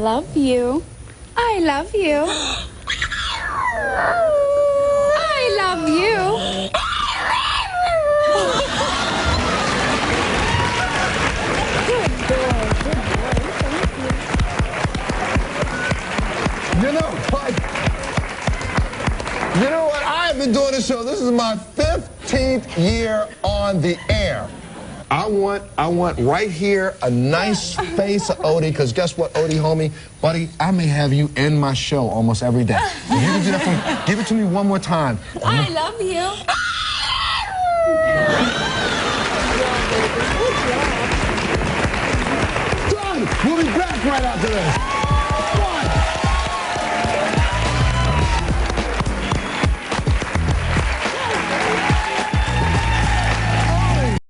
love you. I love you. I love you. You know what? You know what? I have been doing this show. This is my 15th year on the air. I want right here a nice face of Odie, because guess what, Odie, homie, buddy, I may have you in my show almost every day. You can do that for me. Give it to me one more time. I love you. Done. We'll be back right after this.